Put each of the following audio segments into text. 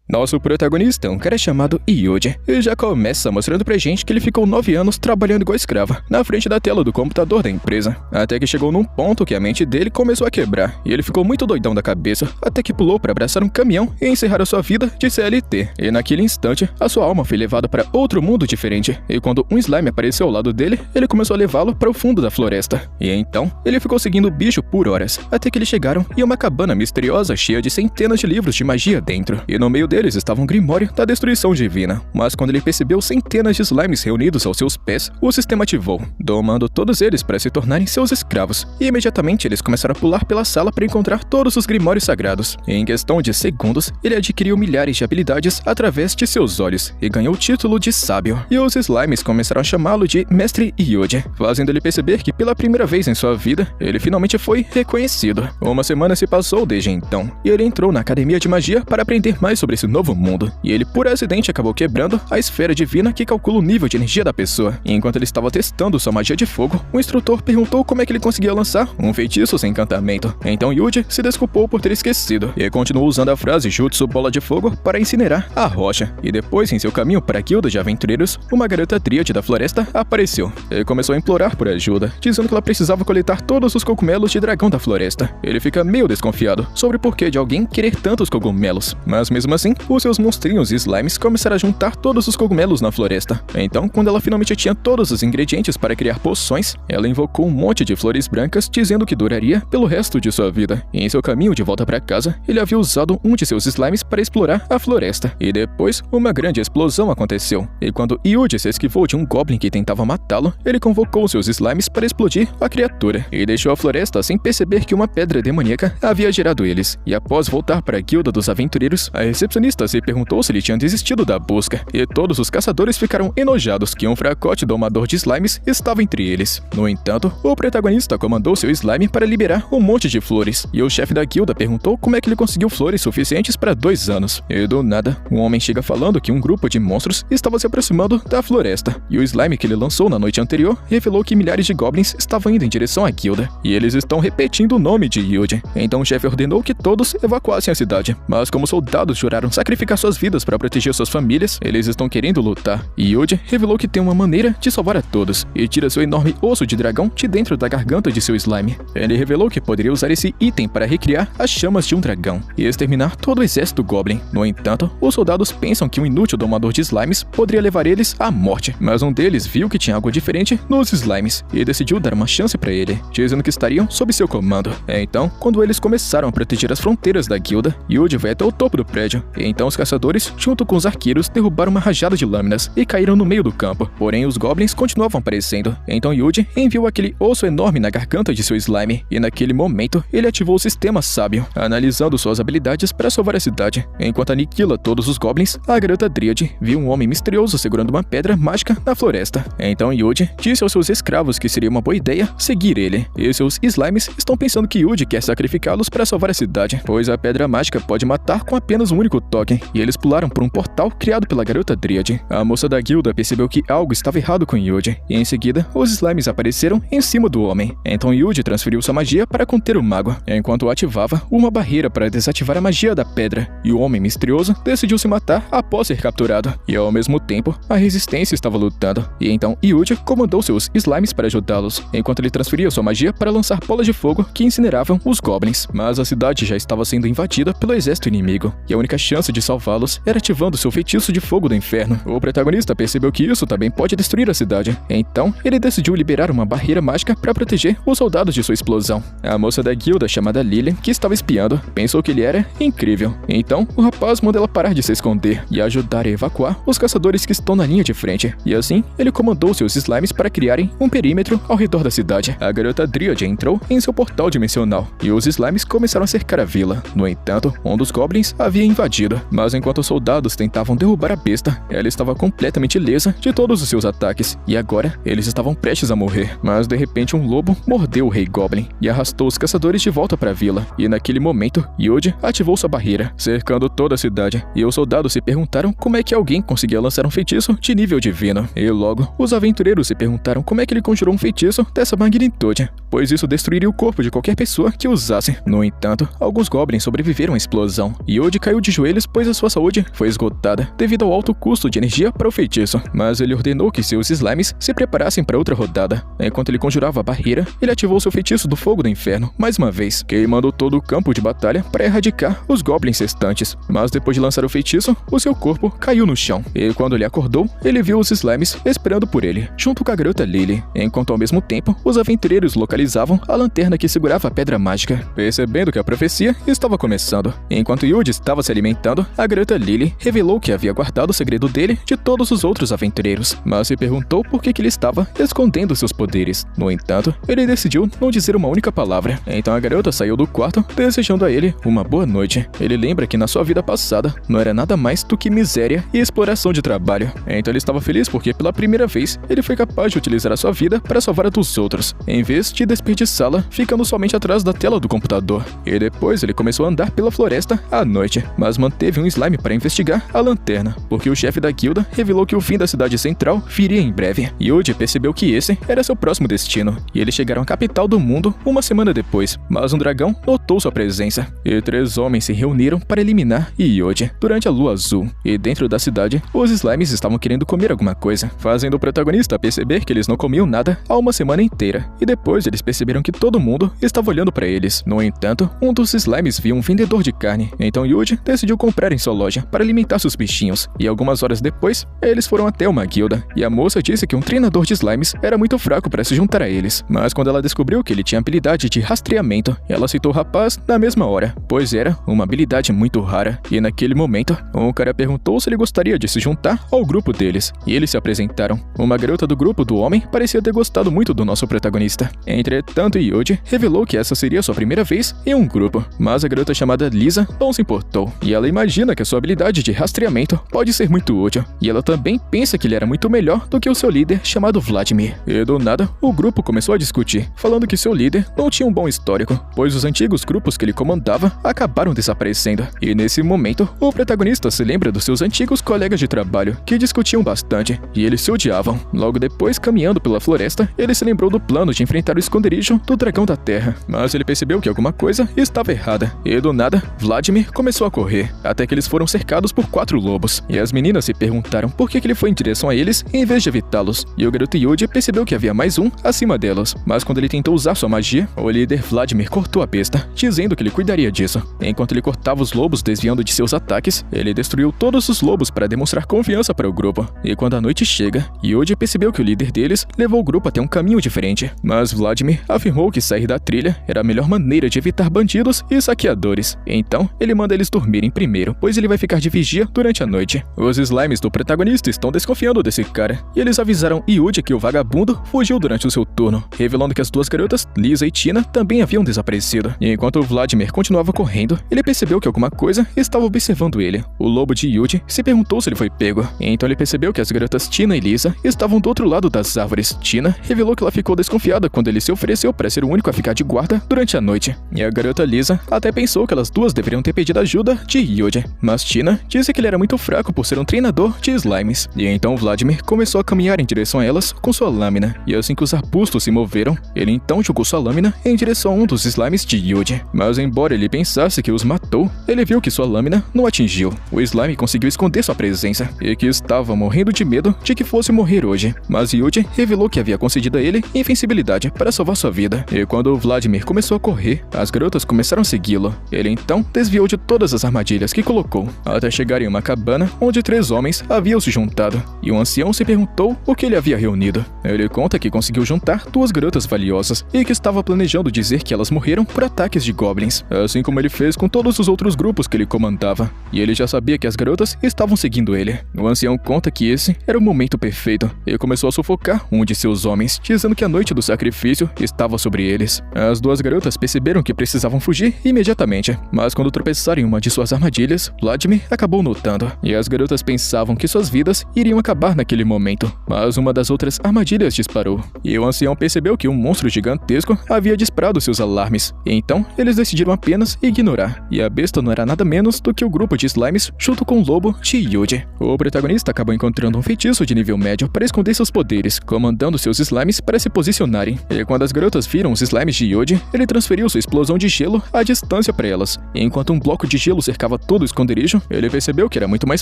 Nosso protagonista é um cara chamado Yuji, e já começa mostrando pra gente que ele ficou 9 anos trabalhando igual escravo, na frente da tela do computador da empresa, até que chegou num ponto que a mente dele começou a quebrar, e ele ficou muito doidão da cabeça, até que pulou pra abraçar um caminhão e encerrar a sua vida de CLT. E naquele instante, a sua alma foi levada para outro mundo diferente, e quando um slime apareceu ao lado dele, ele começou a levá-lo para o fundo da floresta. E então, ele ficou seguindo o bicho por horas, até que eles chegaram em uma cabana misteriosa cheia de centenas de livros de magia dentro, e no meio deles estava um grimório da destruição divina. Mas quando ele percebeu centenas de slimes reunidos aos seus pés, o sistema ativou, domando todos eles para se tornarem seus escravos, e imediatamente eles começaram a pular pela sala para encontrar todos os grimórios sagrados. E em questão de segundos, ele adquiriu milhares de habilidades através de seus olhos, e ganhou o título de sábio. E os slimes começaram a chamá-lo de Mestre Yuji, fazendo ele perceber que pela primeira vez em sua vida, ele finalmente foi reconhecido. Uma semana se passou desde então, e ele entrou na academia de magia para aprender mais sobre esse novo mundo. E ele, por acidente, acabou quebrando a esfera divina que calcula o nível de energia da pessoa. E enquanto ele estava testando sua magia de fogo, o instrutor perguntou como é que ele conseguia lançar um feitiço sem encantamento. Então Yuji se desculpou por ter esquecido, e continuou usando a frase Jutsu Bola de Fogo para incinerar a rocha. E depois, em seu caminho para a guilda de aventureiros, uma garota tríade da floresta apareceu. E começou a implorar por ajuda, dizendo que ela precisava coletar todos os cogumelos de dragão da floresta. Ele fica meio desconfiado sobre o porquê de alguém querer tantos cogumelos, mas mesmo assim, os seus monstrinhos e slimes começaram a juntar todos os cogumelos na floresta. Então, quando ela finalmente tinha todos os ingredientes para criar poções, ela invocou um monte de flores brancas, dizendo que duraria pelo resto de sua vida. E em seu caminho de volta para casa, ele havia usado um de seus slimes para explorar a floresta. E depois, uma grande explosão aconteceu. E quando Yuji se esquivou de um goblin que tentava matá-lo, ele convocou seus slimes para explodir a criatura, e deixou a floresta sem perceber que uma pedra demoníaca havia gerado eles. E após voltar para a guilda dos aventureiros, a recepcionista se perguntou se ele tinha desistido da busca, e todos os caçadores ficaram enojados que um fracote domador de slimes estava entre eles. No entanto, o protagonista comandou seu slime para liberar um monte de flores, e o chefe da guilda perguntou como é que ele conseguiu flores suficientes para 2 anos. E do nada, um homem chega falando que um grupo de monstros estava se aproximando da floresta, e o slime que ele lançou na noite anterior revelou que milhares de goblins estavam indo em direção à guilda, e eles estão repetindo o nome de Yuji. Então o chefe ordenou que todos evacuassem a cidade, mas como soldados juraram sacrificar suas vidas para proteger suas famílias, eles estão querendo lutar. E Yuji revelou que tem uma maneira de salvar a todos, e tira seu enorme osso de dragão de dentro da garganta de seu slime. Ele revelou que poderia usar esse item para recriar as chamas de um dragão e exterminar todo o exército goblin. No entanto, os soldados pensam que um inútil domador de slimes poderia levar eles à morte, mas um deles viu que tinha algo diferente nos slimes e decidiu dar uma chance para ele, dizendo que estariam sob seu comando. Então, quando eles começaram a proteger as fronteiras da guilda, Yuji vai até o topo do prédio, e então os caçadores, junto com os arqueiros, derrubaram uma rajada de lâminas e caíram no meio do campo. Porém, os goblins continuavam aparecendo. Então Yuji enviou aquele osso enorme na garganta de seu slime, e naquele momento, ele ativou o sistema sábio, analisando suas habilidades para salvar a cidade. Enquanto aniquila todos os goblins, a garota Dríade viu um homem misterioso segurando uma pedra mágica na floresta. Então Yuji disse aos seus escravos que seria uma boa ideia seguir ele, e seus slimes estão pensando que Yuji quer sacrificá-los para salvar a cidade, pois a pedra mágica pode matar com apenas um único toque, e eles pularam por um portal criado pela garota Dríade. A moça da guilda percebeu que algo estava errado com Yuji, e em seguida, os slimes apareceram em cima do homem. Então Yuji transferiu sua magia para conter o mago, enquanto ativava uma barreira para desativar a magia da pedra, e o homem misterioso decidiu se matar após ser capturado. E ao mesmo tempo, a resistência estava lutando, e então Yuji comandou seus slimes para ajudá-los, enquanto ele transferia sua magia para lançar bolas de fogo que incineravam os goblins. Mas a cidade já estava sendo invadida pelo exército inimigo, e a única chance de salvá-los era ativando seu feitiço de fogo do inferno. O protagonista percebeu que isso também pode destruir a cidade, então ele decidiu liberar uma barreira mágica para proteger os soldados de sua explosão. A moça da guilda chamada Lily, que estava espiando, pensou que ele era incrível. Então o rapaz manda ela parar de se esconder e ajudar a evacuar os caçadores que estão na linha de frente, e assim ele comandou seus slimes para criarem um perímetro ao redor da cidade. A garota Dríade entrou em seu portal dimensional, e os slimes começaram a cercar a vila. No entanto, um dos goblins havia invadido, mas enquanto os soldados tentavam derrubar a besta, ela estava completamente ilesa de todos os seus ataques, e agora eles estavam prestes a morrer. Mas de repente um lobo mordeu o rei goblin e arrastou os caçadores de volta para a vila, e naquele momento, Yuji ativou sua barreira, cercando toda a cidade, e os soldados se perguntaram como é que alguém conseguia lançar um feitiço de nível divino. E logo, os aventureiros se perguntaram como é que ele conjurou um feitiço dessa magnitude, pois isso destruiria o corpo de qualquer pessoa que usasse. No entanto, alguns goblins sobreviveram à explosão, e Yuji caiu de joelhos eles, pois a sua saúde foi esgotada devido ao alto custo de energia para o feitiço. Mas ele ordenou que seus slimes se preparassem para outra rodada. Enquanto ele conjurava a barreira, ele ativou seu feitiço do fogo do inferno mais uma vez, queimando todo o campo de batalha para erradicar os goblins restantes. Mas depois de lançar o feitiço, o seu corpo caiu no chão. E quando ele acordou, ele viu os slimes esperando por ele, junto com a garota Lily, enquanto ao mesmo tempo, os aventureiros localizavam a lanterna que segurava a pedra mágica. Percebendo que a profecia estava começando, enquanto Yuji estava se alimentando, a garota Lily revelou que havia guardado o segredo dele de todos os outros aventureiros, mas se perguntou por que ele estava escondendo seus poderes. No entanto, ele decidiu não dizer uma única palavra. Então a garota saiu do quarto, desejando a ele uma boa noite. Ele lembra que na sua vida passada não era nada mais do que miséria e exploração de trabalho. Então ele estava feliz porque pela primeira vez ele foi capaz de utilizar a sua vida para salvar a dos outros, em vez de desperdiçá-la ficando somente atrás da tela do computador. E depois ele começou a andar pela floresta à noite, mas manteve um slime para investigar a lanterna, porque o chefe da guilda revelou que o fim da cidade central viria em breve. Yuji percebeu que esse era seu próximo destino, e eles chegaram à capital do mundo uma semana depois, mas um dragão notou sua presença, e 3 homens se reuniram para eliminar Yuji durante a lua azul. E dentro da cidade, os slimes estavam querendo comer alguma coisa, fazendo o protagonista perceber que eles não comiam nada há uma semana inteira, e depois eles perceberam que todo mundo estava olhando para eles. No entanto, um dos slimes viu um vendedor de carne, então Yuji decidiu comprar em sua loja para alimentar seus bichinhos, e algumas horas depois, eles foram até uma guilda, e a moça disse que um treinador de slimes era muito fraco para se juntar a eles, mas quando ela descobriu que ele tinha habilidade de rastreamento, ela aceitou o rapaz na mesma hora, pois era uma habilidade muito rara, e naquele momento, um cara perguntou se ele gostaria de se juntar ao grupo deles, e eles se apresentaram. Uma garota do grupo do homem parecia ter gostado muito do nosso protagonista. Entretanto, Yuji revelou que essa seria sua primeira vez em um grupo, mas a garota chamada Lisa não se importou, e ela imagina que a sua habilidade de rastreamento pode ser muito útil, e ela também pensa que ele era muito melhor do que o seu líder chamado Vladimir. E do nada, o grupo começou a discutir, falando que seu líder não tinha um bom histórico, pois os antigos grupos que ele comandava acabaram desaparecendo. E nesse momento, o protagonista se lembra dos seus antigos colegas de trabalho, que discutiam bastante, e eles se odiavam. Logo depois, caminhando pela floresta, ele se lembrou do plano de enfrentar o esconderijo do dragão da terra, mas ele percebeu que alguma coisa estava errada, e do nada, Vladimir começou a correr, até que eles foram cercados por 4 lobos, e as meninas se perguntaram por que ele foi em direção a eles em vez de evitá-los, e o garoto Yuji percebeu que havia mais um acima delas, mas quando ele tentou usar sua magia, o líder Vladimir cortou a besta, dizendo que ele cuidaria disso. Enquanto ele cortava os lobos desviando de seus ataques, ele destruiu todos os lobos para demonstrar confiança para o grupo, e quando a noite chega, Yuji percebeu que o líder deles levou o grupo até um caminho diferente, mas Vladimir afirmou que sair da trilha era a melhor maneira de evitar bandidos e saqueadores. Então, ele manda eles dormirem primeiro, pois ele vai ficar de vigia durante a noite. Os slimes do protagonista estão desconfiando desse cara, e eles avisaram Yuji que o vagabundo fugiu durante o seu turno, revelando que as 2 garotas, Lisa e Tina, também haviam desaparecido. E enquanto Vladimir continuava correndo, ele percebeu que alguma coisa estava observando ele. O lobo de Yuji se perguntou se ele foi pego, então ele percebeu que as garotas Tina e Lisa estavam do outro lado das árvores. Tina revelou que ela ficou desconfiada quando ele se ofereceu para ser o único a ficar de guarda durante a noite, e a garota Lisa até pensou que elas duas deveriam ter pedido ajuda de Yuji, mas Tina disse que ele era muito fraco por ser um treinador de slimes, e então Vladimir começou a caminhar em direção a elas com sua lâmina, e assim que os arbustos se moveram, ele então jogou sua lâmina em direção a um dos slimes de Yuji, mas embora ele pensasse que os matou, ele viu que sua lâmina não atingiu. O slime conseguiu esconder sua presença, e que estava morrendo de medo de que fosse morrer hoje, mas Yuji revelou que havia concedido a ele invencibilidade para salvar sua vida, e quando Vladimir começou a correr, as garotas começaram a segui-lo. Ele então desviou de todas as armadilhas que colocou, até chegar em uma cabana onde 3 homens haviam se juntado, e um ancião se perguntou o que ele havia reunido. Ele conta que conseguiu juntar 2 garotas valiosas, e que estava planejando dizer que elas morreram por ataques de goblins, assim como ele fez com todos os outros grupos que ele comandava, e ele já sabia que as garotas estavam seguindo ele. O ancião conta que esse era o momento perfeito, e começou a sufocar um de seus homens, dizendo que a noite do sacrifício estava sobre eles. As 2 garotas perceberam que precisavam fugir imediatamente, mas quando tropeçaram em uma de suas armadilhas, Vladimir acabou notando, e as garotas pensavam que suas vidas iriam acabar naquele momento, mas uma das outras armadilhas disparou, e o ancião percebeu que um monstro gigantesco havia disparado seus alarmes, e então eles decidiram apenas ignorar, e a besta não era nada menos do que o grupo de slimes junto com o lobo de Yuji. O protagonista acabou encontrando um feitiço de nível médio para esconder seus poderes, comandando seus slimes para se posicionarem, e quando as garotas viram os slimes de Yuji, ele transferiu sua explosão de gelo à distância para elas, enquanto um bloco de gelo cercava todo o esconderijo, ele percebeu que era muito mais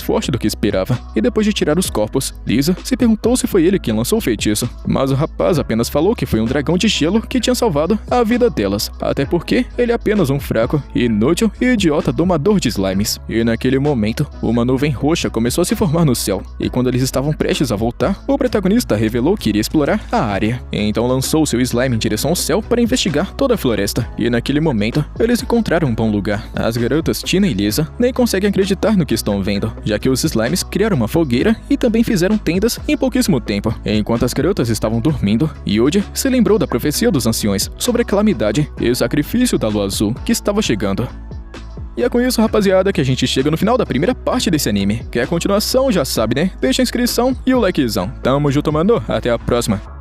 forte do que esperava. E depois de tirar os corpos, Lisa se perguntou se foi ele quem lançou o feitiço. Mas o rapaz apenas falou que foi um dragão de gelo que tinha salvado a vida delas. Até porque ele é apenas um fraco, inútil e idiota domador de slimes. E naquele momento, uma nuvem roxa começou a se formar no céu. E quando eles estavam prestes a voltar, o protagonista revelou que iria explorar a área. Então lançou seu slime em direção ao céu para investigar toda a floresta. E naquele momento, eles encontraram um bom lugar. As garotas Tina e Lisa nem conseguem acreditar no que estão vendo, já que os slimes criaram uma fogueira e também fizeram tendas em pouquíssimo tempo. Enquanto as garotas estavam dormindo, Yuji se lembrou da profecia dos anciões sobre a calamidade e o sacrifício da lua azul que estava chegando. E é com isso, rapaziada, que a gente chega no final da primeira parte desse anime. Quer a continuação, já sabe, né? Deixa a inscrição e o likezão. Tamo junto, mano. Até a próxima.